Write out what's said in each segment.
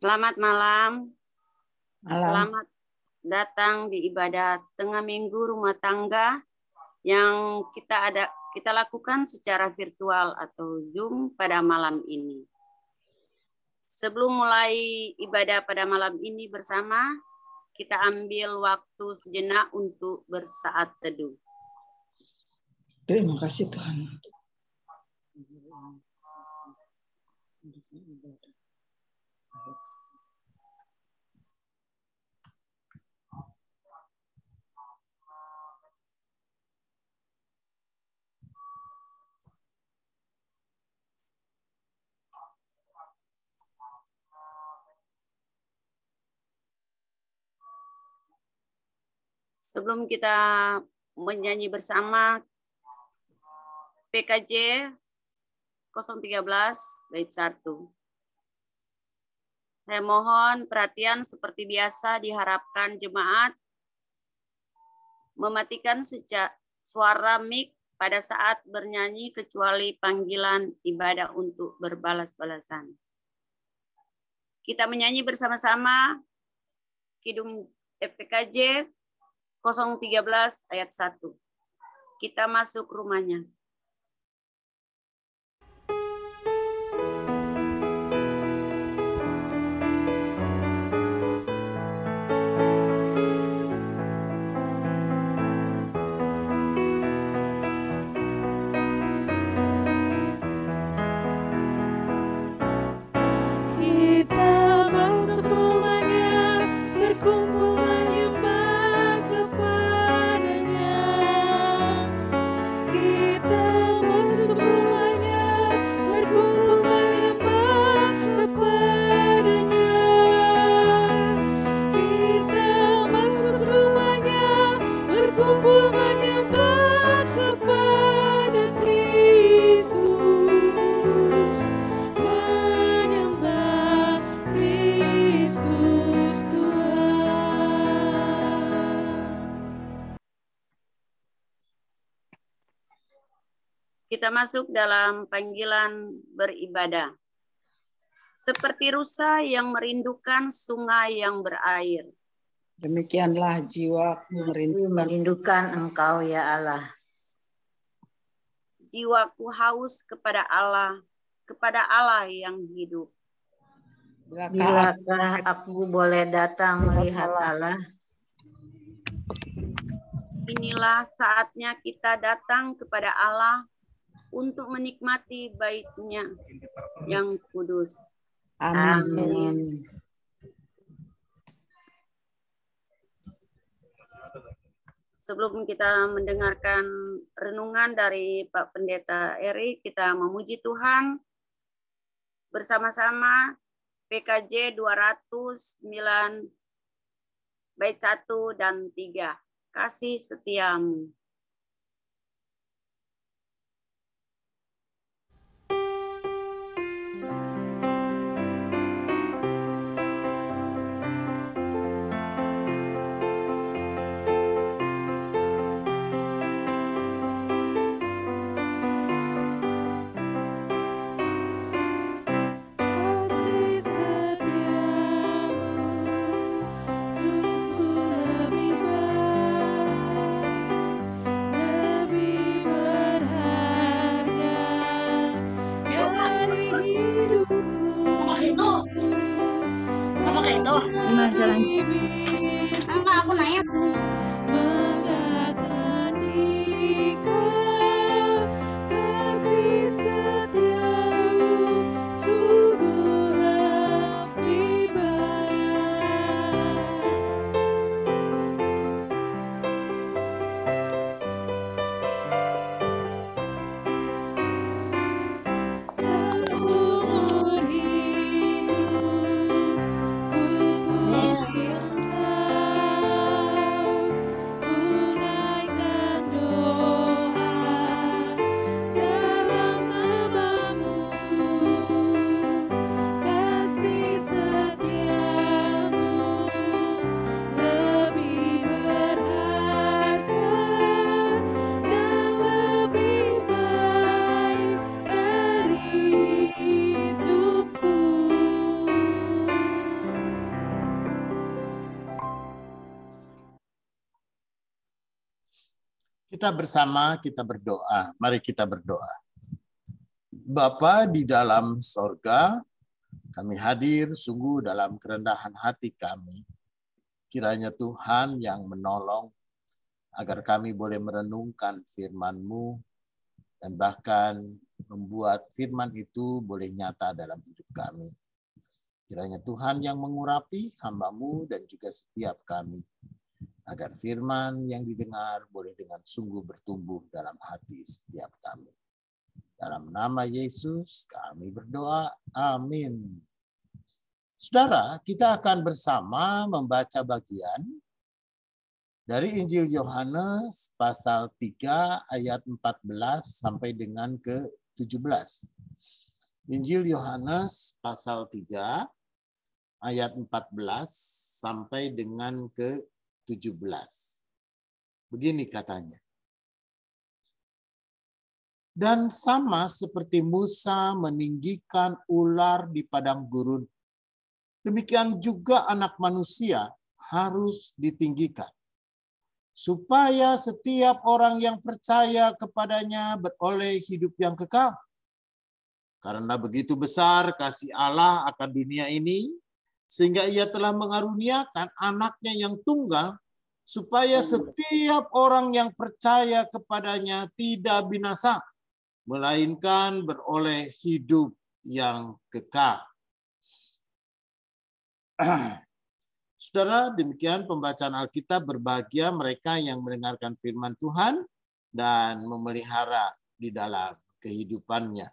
Selamat malam. Malam. Selamat datang di ibadah tengah minggu rumah tangga yang kita lakukan secara virtual atau Zoom pada malam ini. Sebelum mulai ibadah pada malam ini bersama, kita ambil waktu sejenak untuk bersaat teduh. Terima kasih Tuhan. Sebelum kita menyanyi bersama PKJ 013 bait 1. Saya mohon perhatian seperti biasa diharapkan jemaat mematikan suara mic pada saat bernyanyi kecuali panggilan ibadah untuk berbalas-balasan. Kita menyanyi bersama-sama Kidung PKJ 013 ayat 1. Kita masuk rumahnya. Kita masuk dalam panggilan beribadah. Seperti rusa yang merindukan sungai yang berair. Demikianlah jiwaku merindukan Engkau ya Allah. Jiwaku haus kepada Allah yang hidup. Bilakah aku boleh datang melihat Allah? Inilah saatnya kita datang kepada Allah untuk menikmati bait-Nya yang kudus. Amin. Sebelum kita mendengarkan renungan dari Pak Pendeta Eri, kita memuji Tuhan bersama-sama PKJ 209 bait 1 dan 3. Kasih setiamu. Kita bersama, kita berdoa. Mari kita berdoa. Bapa di dalam sorga, kami hadir sungguh dalam kerendahan hati kami. Kiranya Tuhan yang menolong agar kami boleh merenungkan firman-Mu dan bahkan membuat firman itu boleh nyata dalam hidup kami. Kiranya Tuhan yang mengurapi hamba-Mu dan juga setiap kami, agar firman yang didengar boleh dengan sungguh bertumbuh dalam hati setiap kami. Dalam nama Yesus kami berdoa. Amin. Saudara, kita akan bersama membaca bagian dari Injil Yohanes pasal 3 ayat 14 sampai dengan ke-17. Injil Yohanes pasal 3 ayat 14 sampai dengan ke-17. Begini katanya. Dan sama seperti Musa meninggikan ular di padang gurun, demikian juga Anak Manusia harus ditinggikan, supaya setiap orang yang percaya kepadanya beroleh hidup yang kekal. Karena begitu besar kasih Allah akan dunia ini, sehingga Ia telah mengaruniakan anaknya yang tunggal, supaya setiap orang yang percaya kepadanya tidak binasa, melainkan beroleh hidup yang kekal. Saudara, demikian pembacaan Alkitab. Berbahagia mereka yang mendengarkan firman Tuhan dan memelihara di dalam kehidupannya.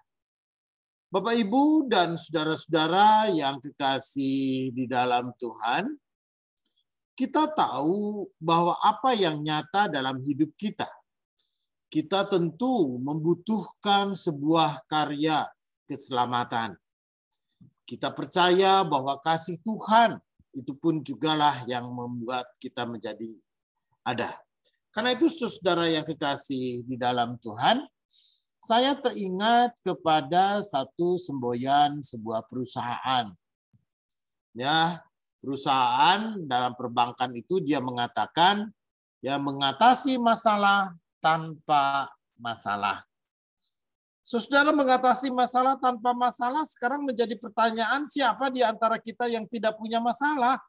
Bapak, Ibu, dan saudara-saudara yang kekasih di dalam Tuhan, kita tahu bahwa apa yang nyata dalam hidup kita, kita tentu membutuhkan sebuah karya keselamatan. Kita percaya bahwa kasih Tuhan itu pun jugalah yang membuat kita menjadi ada. Karena itu, saudara yang kekasih di dalam Tuhan, saya teringat kepada satu semboyan sebuah perusahaan. Ya, perusahaan dalam perbankan itu dia mengatakan, ya, mengatasi masalah tanpa masalah. Saudara, mengatasi masalah tanpa masalah sekarang menjadi pertanyaan, siapa di antara kita yang tidak punya masalah?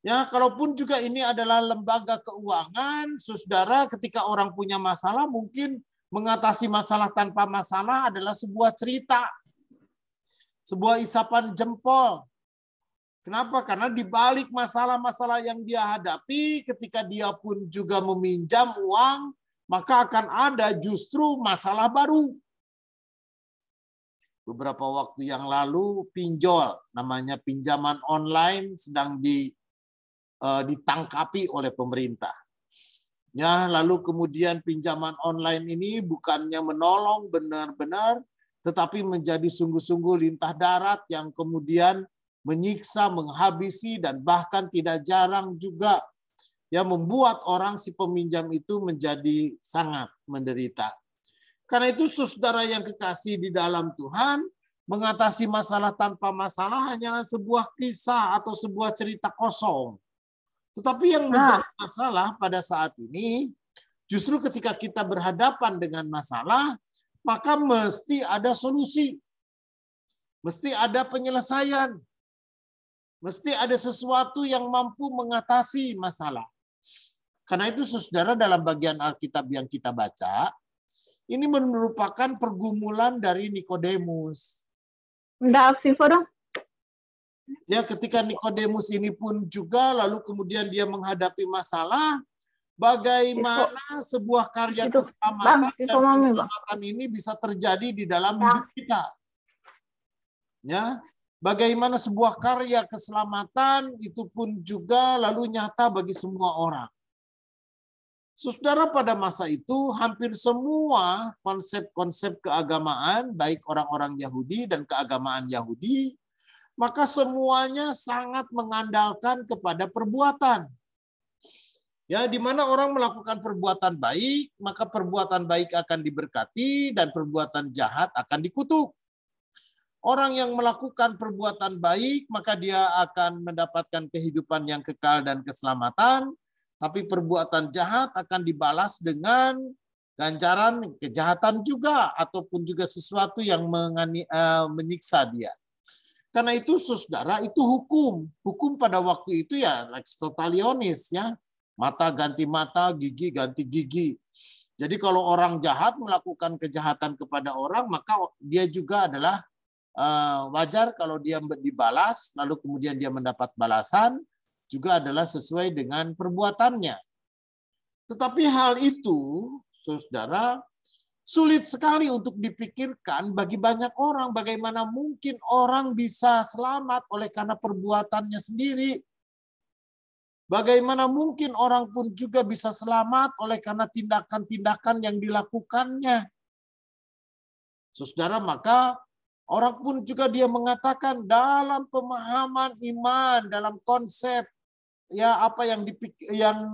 Ya, kalaupun juga ini adalah lembaga keuangan, saudara, ketika orang punya masalah, mungkin mengatasi masalah tanpa masalah adalah sebuah cerita, sebuah isapan jempol. Kenapa? Karena di balik masalah-masalah yang dia hadapi, ketika dia pun juga meminjam uang, maka akan ada justru masalah baru. Beberapa waktu yang lalu, pinjol, namanya pinjaman online, sedang ditangkapi oleh pemerintah. Ya, lalu kemudian pinjaman online ini bukannya menolong benar-benar, tetapi menjadi sungguh-sungguh lintah darat yang kemudian menyiksa, menghabisi, dan bahkan tidak jarang juga ya membuat orang si peminjam itu menjadi sangat menderita. Karena itu, saudara yang kekasih di dalam Tuhan, mengatasi masalah tanpa masalah hanyalah sebuah kisah atau sebuah cerita kosong. Tetapi yang menjadi masalah pada saat ini, justru ketika kita berhadapan dengan masalah, maka mesti ada solusi. Mesti ada penyelesaian. Mesti ada sesuatu yang mampu mengatasi masalah. Karena itu, saudara, dalam bagian Alkitab yang kita baca, ini merupakan pergumulan dari Nikodemus. Ya, ketika Nikodemus ini pun juga lalu kemudian dia menghadapi masalah, bagaimana sebuah karya keselamatan dan keselamatan ini bisa terjadi di dalam hidup kita. Ya, bagaimana sebuah karya keselamatan itu pun juga lalu nyata bagi semua orang. Saudara, pada masa itu hampir semua konsep-konsep keagamaan, baik orang-orang Yahudi dan keagamaan Yahudi, maka semuanya sangat mengandalkan kepada perbuatan. Ya, di mana orang melakukan perbuatan baik, maka perbuatan baik akan diberkati dan perbuatan jahat akan dikutuk. Orang yang melakukan perbuatan baik, maka dia akan mendapatkan kehidupan yang kekal dan keselamatan. Tapi perbuatan jahat akan dibalas dengan ganjaran kejahatan juga, ataupun juga sesuatu yang menyiksa dia. Karena itu, saudara, itu hukum. Hukum pada waktu itu ya lex totalionis, ya. Mata ganti mata, gigi ganti gigi. Jadi kalau orang jahat melakukan kejahatan kepada orang, maka dia juga adalah wajar kalau dia dibalas, lalu kemudian dia mendapat balasan, juga adalah sesuai dengan perbuatannya. Tetapi hal itu, saudara, sulit sekali untuk dipikirkan bagi banyak orang. Bagaimana mungkin orang bisa selamat oleh karena perbuatannya sendiri? Bagaimana mungkin orang pun juga bisa selamat oleh karena tindakan-tindakan yang dilakukannya? Saudara, maka orang pun juga dia mengatakan dalam pemahaman iman, dalam konsep ya apa yang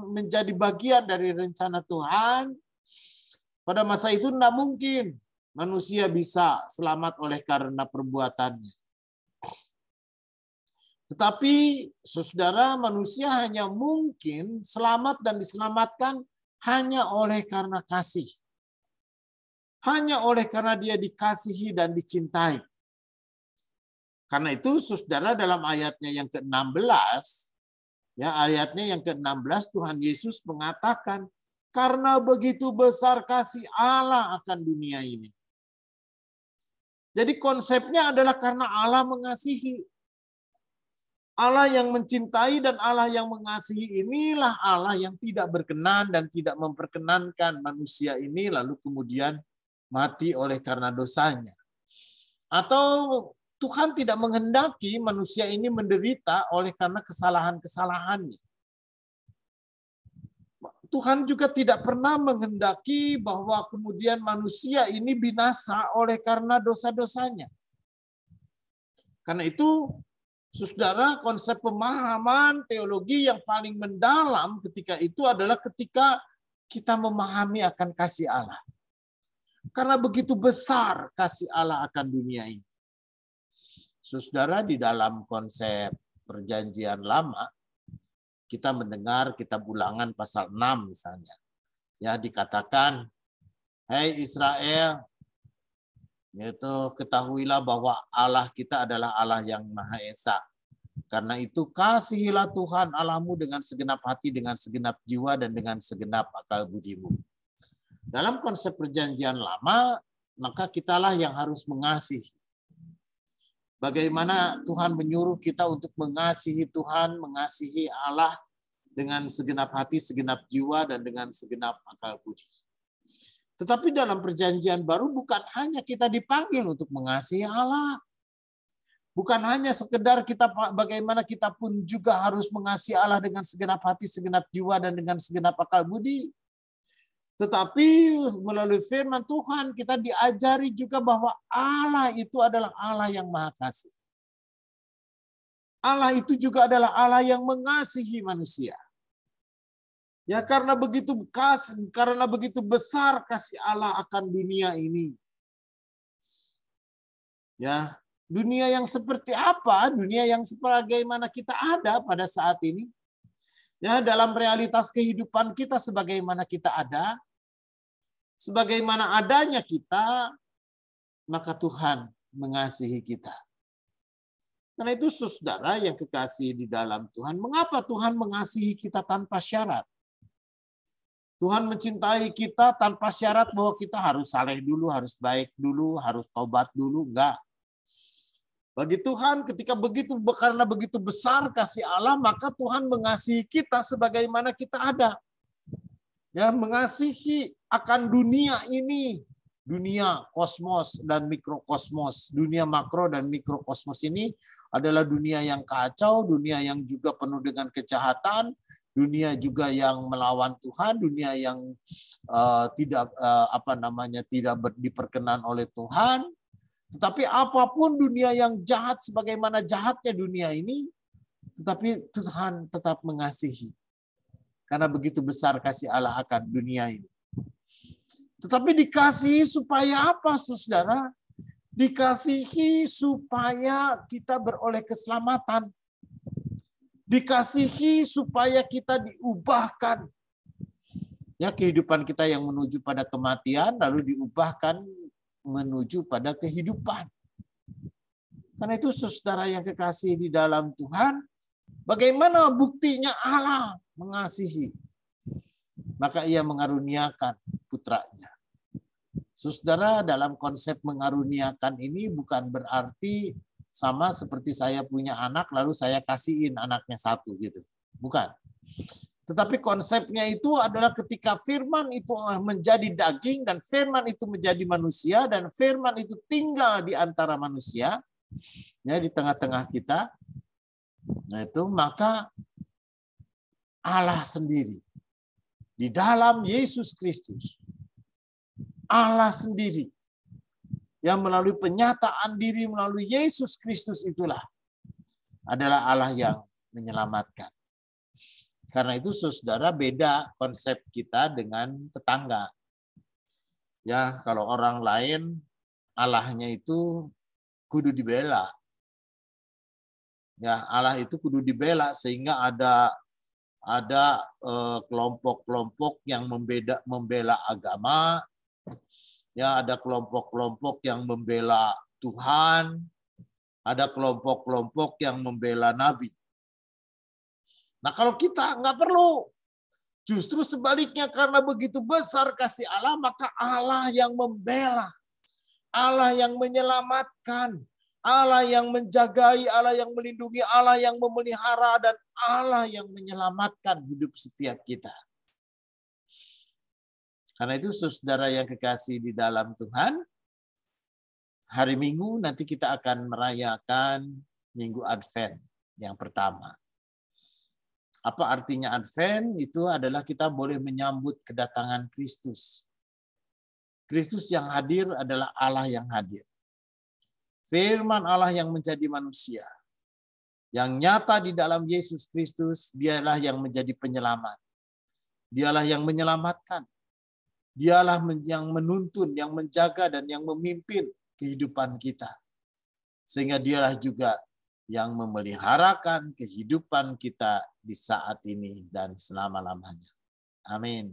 menjadi bagian dari rencana Tuhan, pada masa itu tidak mungkin manusia bisa selamat oleh karena perbuatannya. Tetapi, saudara, manusia hanya mungkin selamat dan diselamatkan hanya oleh karena kasih. Hanya oleh karena dia dikasihi dan dicintai. Karena itu, saudara, dalam ayatnya yang ke-16, ya, ayatnya yang ke-16 Tuhan Yesus mengatakan, karena begitu besar kasih Allah akan dunia ini. Jadi konsepnya adalah karena Allah mengasihi. Allah yang mencintai dan Allah yang mengasihi, inilah Allah yang tidak berkenan dan tidak memperkenankan manusia ini lalu kemudian mati oleh karena dosanya. Atau Tuhan tidak menghendaki manusia ini menderita oleh karena kesalahan-kesalahannya. Tuhan juga tidak pernah menghendaki bahwa kemudian manusia ini binasa oleh karena dosa-dosanya. Karena itu, saudara, konsep pemahaman teologi yang paling mendalam ketika itu adalah ketika kita memahami akan kasih Allah. Karena begitu besar kasih Allah akan dunia ini. Saudara, di dalam konsep Perjanjian Lama, kita mendengar kitab Ulangan pasal 6 misalnya. Ya, dikatakan, "Hai Israel, yaitu ketahuilah bahwa Allah kita adalah Allah yang Maha Esa. Karena itu kasihilah Tuhan Allahmu dengan segenap hati, dengan segenap jiwa, dan dengan segenap akal budimu." Dalam konsep Perjanjian Lama, maka kitalah yang harus mengasihi. Bagaimana Tuhan menyuruh kita untuk mengasihi Tuhan, mengasihi Allah dengan segenap hati, segenap jiwa, dan dengan segenap akal budi. Tetapi dalam Perjanjian Baru bukan hanya kita dipanggil untuk mengasihi Allah. Bukan hanya sekedar kita bagaimana kita pun juga harus mengasihi Allah dengan segenap hati, segenap jiwa, dan dengan segenap akal budi. Tetapi melalui firman Tuhan kita diajari juga bahwa Allah itu adalah Allah yang Maha Kasih. Allah itu juga adalah Allah yang mengasihi manusia. Ya, karena begitu besar kasih Allah akan dunia ini. Ya, dunia yang seperti apa? Dunia yang sebagaimana kita ada pada saat ini. Ya, dalam realitas kehidupan kita sebagaimana kita ada, sebagaimana adanya kita, maka Tuhan mengasihi kita. Karena itu, saudara yang kekasih di dalam Tuhan, mengapa Tuhan mengasihi kita tanpa syarat? Tuhan mencintai kita tanpa syarat bahwa kita harus saleh dulu, harus baik dulu, harus tobat dulu, enggak. Bagi Tuhan, karena begitu besar kasih Allah, maka Tuhan mengasihi kita sebagaimana kita ada. Ya, mengasihi akan dunia ini, dunia kosmos dan mikrokosmos. Dunia makro dan mikrokosmos ini adalah dunia yang kacau, dunia yang juga penuh dengan kejahatan, dunia juga yang melawan Tuhan, dunia yang tidak diperkenan oleh Tuhan. Tetapi apapun dunia yang jahat, sebagaimana jahatnya dunia ini, tetapi Tuhan tetap mengasihi. Karena begitu besar kasih Allah akan dunia ini. Tetapi dikasihi supaya apa, saudara? Dikasihi supaya kita beroleh keselamatan. Dikasihi supaya kita diubahkan. Ya, kehidupan kita yang menuju pada kematian lalu diubahkan menuju pada kehidupan. Karena itu saudara yang kekasih di dalam Tuhan, bagaimana buktinya Allah mengasihi? Maka ia mengaruniakan putranya. Saudara, dalam konsep mengaruniakan ini bukan berarti sama seperti saya punya anak lalu saya kasihin anaknya satu gitu. Bukan. Tetapi konsepnya itu adalah ketika firman itu menjadi daging dan firman itu menjadi manusia dan firman itu tinggal di antara manusia, ya, di tengah-tengah kita. Nah itu maka Allah sendiri di dalam Yesus Kristus, Allah sendiri yang melalui penyataan diri melalui Yesus Kristus itulah adalah Allah yang menyelamatkan. Karena itu saudara, beda konsep kita dengan tetangga. Ya, kalau orang lain Allahnya itu kudu dibela. Ya, Allah itu kudu dibela sehingga ada kelompok-kelompok yang membela agama. Ya, ada kelompok-kelompok yang membela Tuhan. Ada kelompok-kelompok yang membela nabi. Nah, kalau kita nggak perlu. Justru sebaliknya, karena begitu besar kasih Allah, maka Allah yang membela. Allah yang menyelamatkan. Allah yang menjagai, Allah yang melindungi, Allah yang memelihara, dan Allah yang menyelamatkan hidup setiap kita. Karena itu saudara yang kekasih di dalam Tuhan, hari Minggu nanti kita akan merayakan Minggu Advent yang pertama. Apa artinya Advent? Itu adalah kita boleh menyambut kedatangan Kristus. Kristus yang hadir adalah Allah yang hadir. Firman Allah yang menjadi manusia. Yang nyata di dalam Yesus Kristus, dialah yang menjadi penyelamat. Dialah yang menyelamatkan. Dialah yang menuntun, yang menjaga, dan yang memimpin kehidupan kita. Sehingga dialah juga yang memeliharakan kehidupan kita di saat ini dan selama-lamanya. Amin.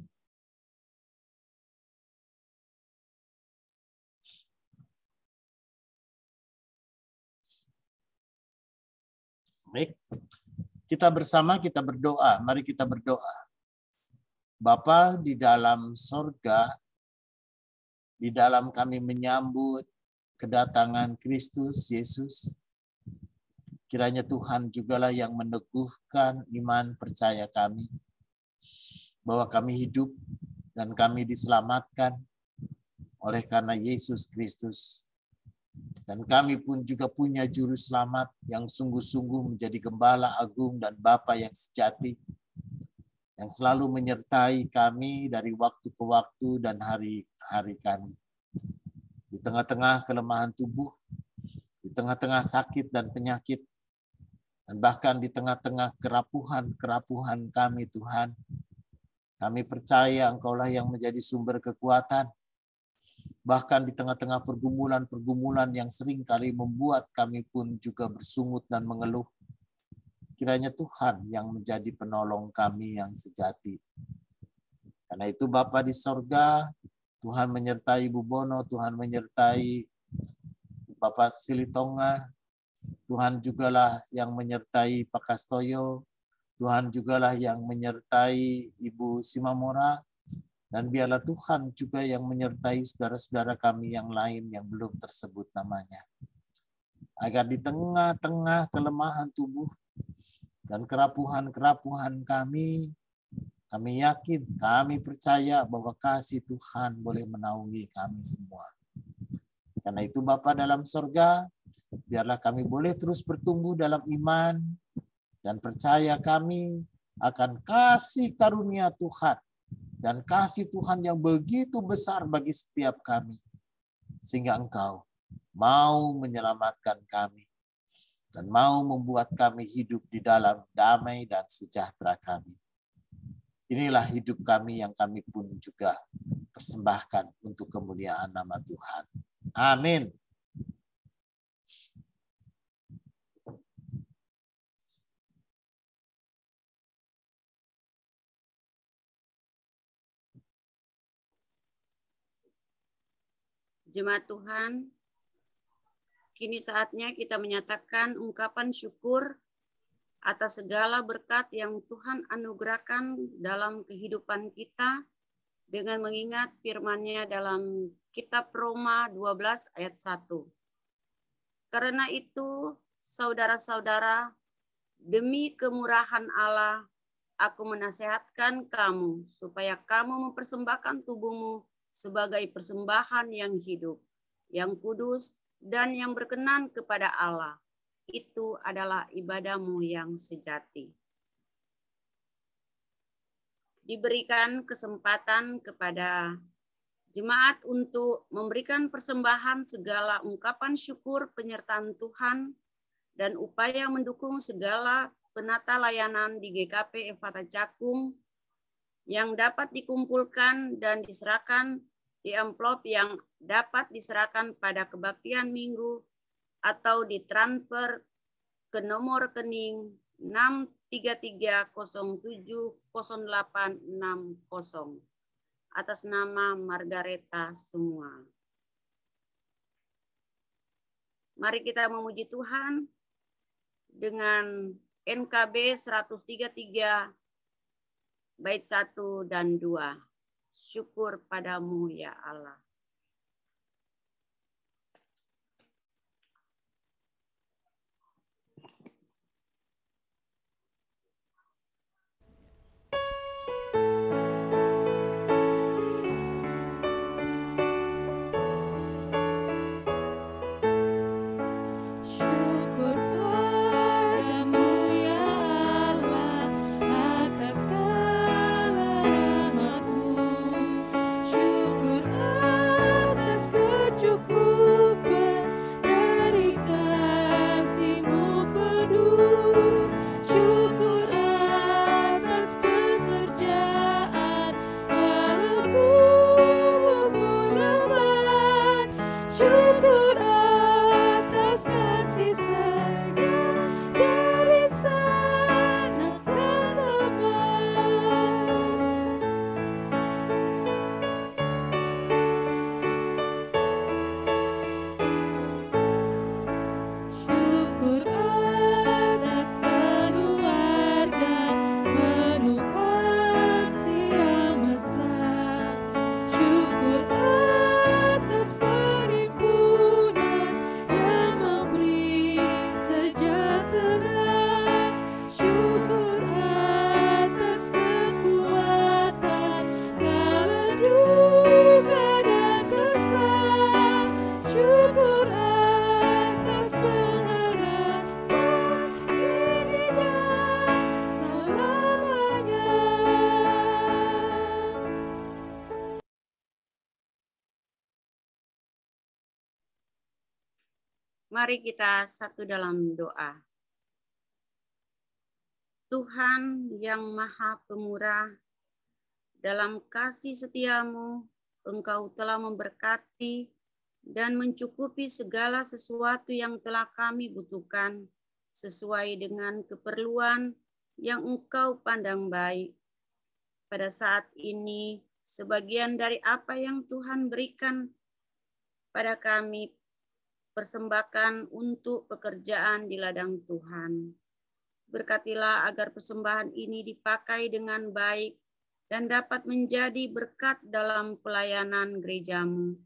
Baik, kita bersama kita berdoa. Mari kita berdoa. Bapa di dalam sorga, di dalam kami menyambut kedatangan Kristus Yesus, kiranya Tuhan jugalah yang meneguhkan iman percaya kami, bahwa kami hidup dan kami diselamatkan oleh karena Yesus Kristus. Dan kami pun juga punya juru selamat yang sungguh-sungguh menjadi gembala agung dan Bapa yang sejati, yang selalu menyertai kami dari waktu ke waktu dan hari-hari kami. Di tengah-tengah kelemahan tubuh, di tengah-tengah sakit dan penyakit, dan bahkan di tengah-tengah kerapuhan kami Tuhan, kami percaya Engkaulah yang menjadi sumber kekuatan. Bahkan di tengah-tengah pergumulan-pergumulan yang sering kali membuat kami pun juga bersungut dan mengeluh, kiranya Tuhan yang menjadi penolong kami yang sejati. Karena itu Bapa di sorga, Tuhan menyertai Ibu Bono, Tuhan menyertai Bapak Silitonga, Tuhan jugalah yang menyertai Pak Kastoyo, Tuhan jugalah yang menyertai Ibu Simamora, dan biarlah Tuhan juga yang menyertai saudara-saudara kami yang lain yang belum tersebut namanya. Agar di tengah-tengah kelemahan tubuh dan kerapuhan kami yakin, kami percaya bahwa kasih Tuhan boleh menaungi kami semua. Karena itu Bapa dalam sorga, biarlah kami boleh terus bertumbuh dalam iman dan percaya kami akan kasih karunia Tuhan dan kasih Tuhan yang begitu besar bagi setiap kami. Sehingga Engkau mau menyelamatkan kami dan mau membuat kami hidup di dalam damai dan sejahtera kami. Inilah hidup kami yang kami pun juga persembahkan untuk kemuliaan nama Tuhan. Amin. Jemaat Tuhan, kini saatnya kita menyatakan ungkapan syukur atas segala berkat yang Tuhan anugerahkan dalam kehidupan kita dengan mengingat firman-Nya dalam kitab Roma 12 ayat 1. Karena itu, saudara-saudara, demi kemurahan Allah, aku menasihatkan kamu supaya kamu mempersembahkan tubuhmu sebagai persembahan yang hidup, yang kudus, dan yang berkenan kepada Allah. Itu adalah ibadahmu yang sejati. Diberikan kesempatan kepada jemaat untuk memberikan persembahan segala ungkapan syukur penyertaan Tuhan dan upaya mendukung segala penata layanan di GKP Efata Cakung yang dapat dikumpulkan dan diserahkan di amplop yang dapat diserahkan pada kebaktian minggu atau ditransfer ke nomor rekening 633070860 atas nama Margareta semua. Mari kita memuji Tuhan dengan NKB 133 bait 1 dan 2. Syukur padamu ya Allah. Mari kita satu dalam doa. Tuhan yang Maha Pemurah, dalam kasih setiamu, Engkau telah memberkati dan mencukupi segala sesuatu yang telah kami butuhkan sesuai dengan keperluan yang Engkau pandang baik. Pada saat ini, sebagian dari apa yang Tuhan berikan pada kami persembahkan untuk pekerjaan di ladang Tuhan. Berkatilah agar persembahan ini dipakai dengan baik dan dapat menjadi berkat dalam pelayanan gerejamu.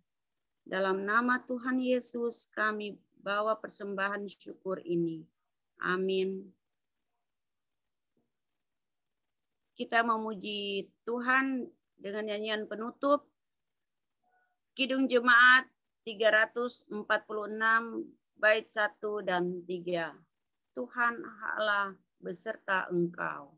Dalam nama Tuhan Yesus kami bawa persembahan syukur ini. Amin. Kita memuji Tuhan dengan nyanyian penutup. Kidung Jemaat 346 bait 1 dan 3. Tuhan Allah beserta engkau.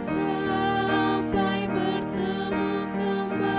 Sampai bertemu kembali.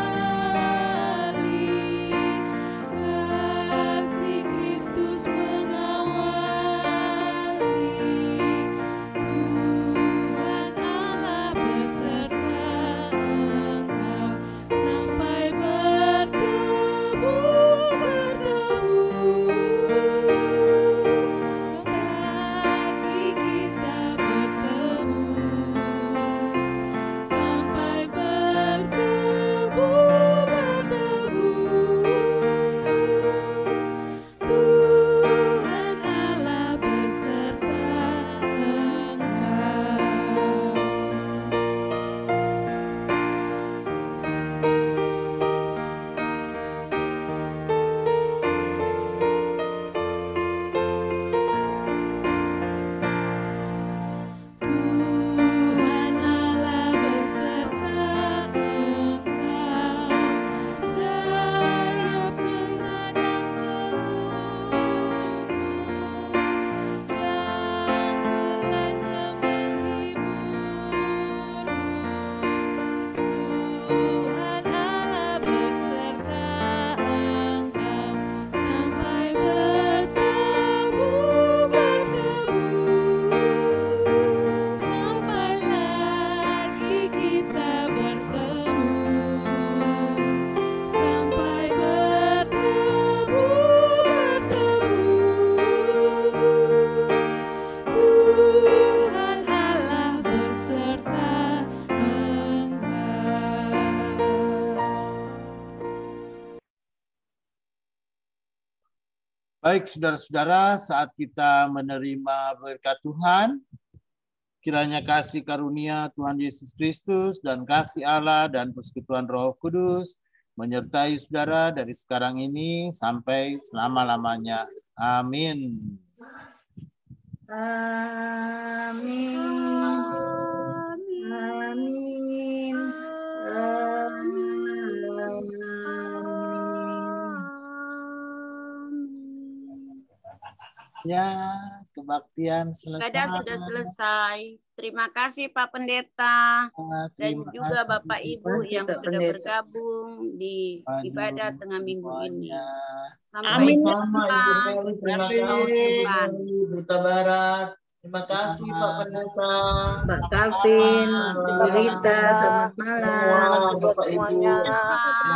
Baik saudara-saudara, saat kita menerima berkat Tuhan, kiranya kasih karunia Tuhan Yesus Kristus dan kasih Allah dan persekutuan Roh Kudus menyertai saudara dari sekarang ini sampai selama-lamanya. Amin. Amin. Amin. Ya, kebaktian selesai. Ibadah sudah selesai. Terima kasih Pak Pendeta dan Terima juga kasih. Bapak Ibu kasih, yang Pak sudah Pendeta. bergabung di Aduh, ibadah tengah minggu ini. semuanya. Sampai Amin. jumpa. Sama Ibu Meli, terima kasih Ibu Depan. Meli, Duta Barat. Terima kasih Pak Pendeta. Pak Calvin, Selamat Bu Rita, selamat malam. semua Bapak Ibu. Selamat.